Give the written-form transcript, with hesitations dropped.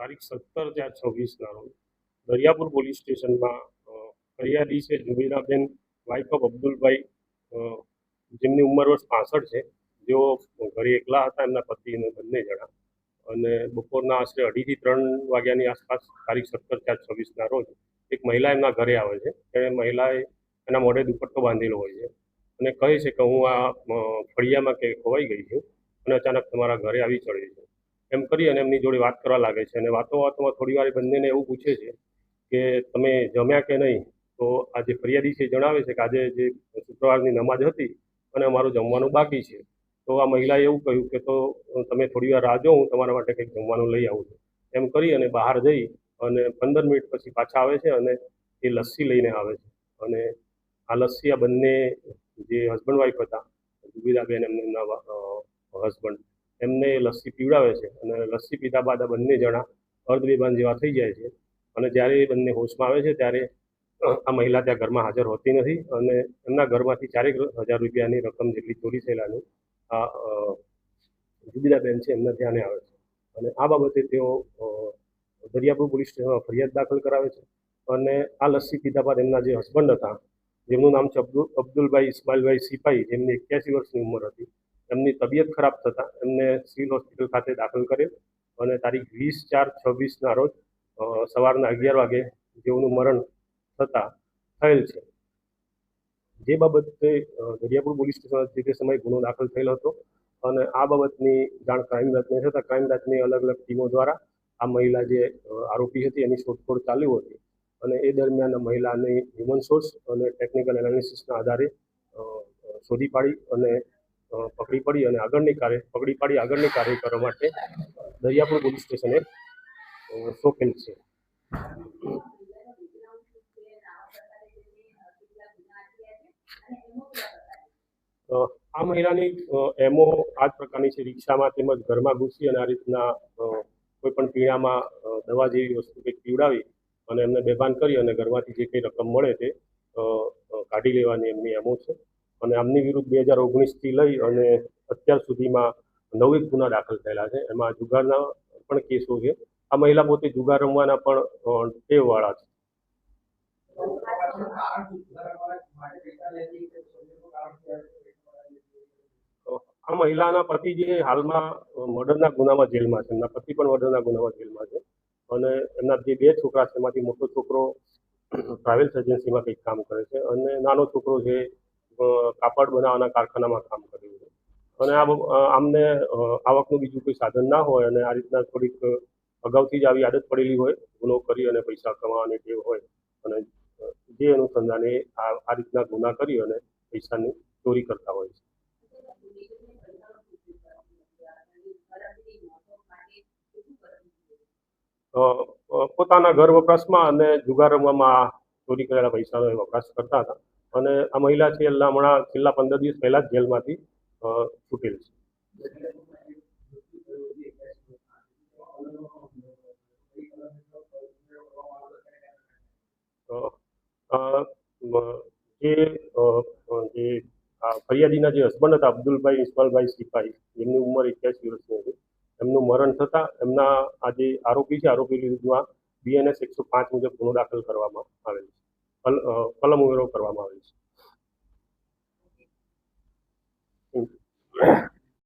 તારીખ 17/4/26ના રોજ દરિયાપુર પોલીસ સ્ટેશનમાં ફરિયાદી છે જુબીનાબેન વાઇફ ઓફ અબ્દુલભાઈ, જેમની ઉંમર વર્ષ 65 છે, જેઓ ઘરે એકલા હતા, એમના પતિ અને બંને જણા. અને બપોરના આશરે 2:30 થી 3 વાગ્યાની આસપાસ તારીખ 17/4/26ના રોજ એક મહિલા એમના ઘરે આવે છે. એ મહિલાએ એના મોઢે દુપટ્ટો બાંધેલો હોય છે અને કહે છે કે હું આ ફળિયામાં કે ખોવાઈ ગઈ છું અને અચાનક તમારા ઘરે આવી ચડી છું. એમ કરી અને એમની જોડે વાત કરવા લાગે છે અને વાતોમાં થોડી વાર બંનેને એવું પૂછે છે કે તમે જમ્યા કે નહીં. તો આ જે ફરિયાદી છે જણાવે છે કે આજે જે શુક્રવારની નમાજ હતી અને અમારું જમવાનું બાકી છે. તો આ મહિલાએ એવું કહ્યું કે તો તમે થોડી વાર રાહ જો, હું તમારા માટે કંઈક જમવાનું લઈ આવું છું. એમ કરી અને બહાર જઈ અને 15 મિનિટ પછી પાછા આવે છે અને એ લસ્સી લઈને આવે છે. અને આ લસ્સી આ બંને જે હસબન્ડ વાઈફ હતા, જુબીરાબેન એમના હસબન્ડ, એમને લસ્સી પીવડાવે છે અને લસ્સી પીધા બાદ આ બંને જણા અર્ધબેભાન જેવા થઈ જાય છે. અને જ્યારે એ બંને હોશમાં આવે છે ત્યારે આ મહિલા ત્યાં ઘરમાં હાજર હોતી નથી અને એમના ઘરમાંથી 4,000 રૂપિયાની રકમ જેટલી ચોરી થયેલાનું આ જુબીરાબેન છે એમના ધ્યાને આવે છે. અને આ બાબતે તેઓ દરિયાપુર પોલીસ સ્ટેશનમાં ફરિયાદ દાખલ કરાવે છે. અને આ લસ્સી પીધા બાદ એમના જે હસબન્ડ હતા, જેમનું નામ છે અબ્દુલભાઈ ઇસ્માઇલભાઈ સિપાહી, જેમની 81 વર્ષની ઉંમર હતી, એમની તબિયત ખરાબ થતાં એમને સિવિલ હોસ્પિટલ ખાતે દાખલ કરેલ અને તારીખ 20/4/26ના રોજ સવારના 11 વાગે જેઓનું મરણ થયેલ છે. જે બાબતે દરિયાપુર પોલીસ સ્ટેશન જે તે સમયે ગુનો દાખલ થયેલ હતો અને આ બાબતની જાણ ક્રાઇમ બ્રાન્ચને થતાં ક્રાઇમ બ્રાન્ચની અલગ અલગ ટીમો દ્વારા આ મહિલા જે આરોપી હતી એની શોધખોળ ચાલુ હતી. અને એ દરમિયાન આ મહિલાની હ્યુમન સોર્સ અને ટેકનિકલ એનાલિસિસના આધારે શોધી પાડી અને પકડી પાડી આગળની કાર્ય કરવા માટે દરિયાપુર પોલીસ સ્ટેશને સોંપેલ છે. આ મહિલાની એમો આ જ પ્રકારની છે. રિક્ષામાં તેમજ ઘરમાં ઘૂસી અને આ રીતના કોઈ પણ પીણામાં દવા જેવી વસ્તુ કંઈક પીવડાવી અને એમને બેભાન કરી અને ઘરમાંથી જે કંઈ રકમ મળે તે કાઢી લેવાની એમની એમો છે. અને આમની વિરુદ્ધ 2019થી લઈ અને અત્યાર સુધીમાં 9 ગુના દાખલ થયેલા છે. એમાં જુગારના પણ કેસો છે. આ મહિલા પોતે જુગાર રમવાના પણ ટેવવાળા છે. આ મહિલાના પતિ જે હાલમાં મર્ડરના ગુનામાં જેલમાં છે, એમના પતિ પણ મર્ડરના ગુનામાં જેલમાં છે. અને એમના જે 2 છોકરા છે એમાંથી મોટો છોકરો ટ્રાવેલ્સ એજન્સીમાં કંઈક કામ કરે છે અને નાનો છોકરો છે કાપડ બનાવવાના કારખાનામાં કામ કરે છે. અને આમને આવકનું બીજું કોઈ સાધન ના હોય અને આ રીતના થોડીક અગાઉથી જ આવી આદત પડેલી હોય, ગુનો કરી અને પૈસા કમાવાની ટેવ હોય અને જે અનુસંધાને આ રીતના ગુના કરી અને પૈસાની ચોરી કરતા હોય છે. પોતાના ઘર વપરાશમાં અને જુગાર રમવામાં ચોરી કરેલા પૈસાનો વપરાશ કરતા હતા. અને આ મહિલા છે હમણાં છેલ્લા 15 દિવસ પહેલા જ જેલમાંથી છૂટેલ છે. જે ફરિયાદીના જે હસબન્ડ હતા અબ્દુલભાઈ ઇસ્માઇલભાઈ સિપાહી, જેમની ઉંમર 81 વર્ષની હતી, એમનું મરણ થતાં એમના આ જે આરોપી છે, આરોપી વિરુદ્ધમાં BNS 105 મુજબ ગુનો દાખલ કરવામાં આવેલ છે, કલમ ઉમેરો કરવામાં આવેલ છે.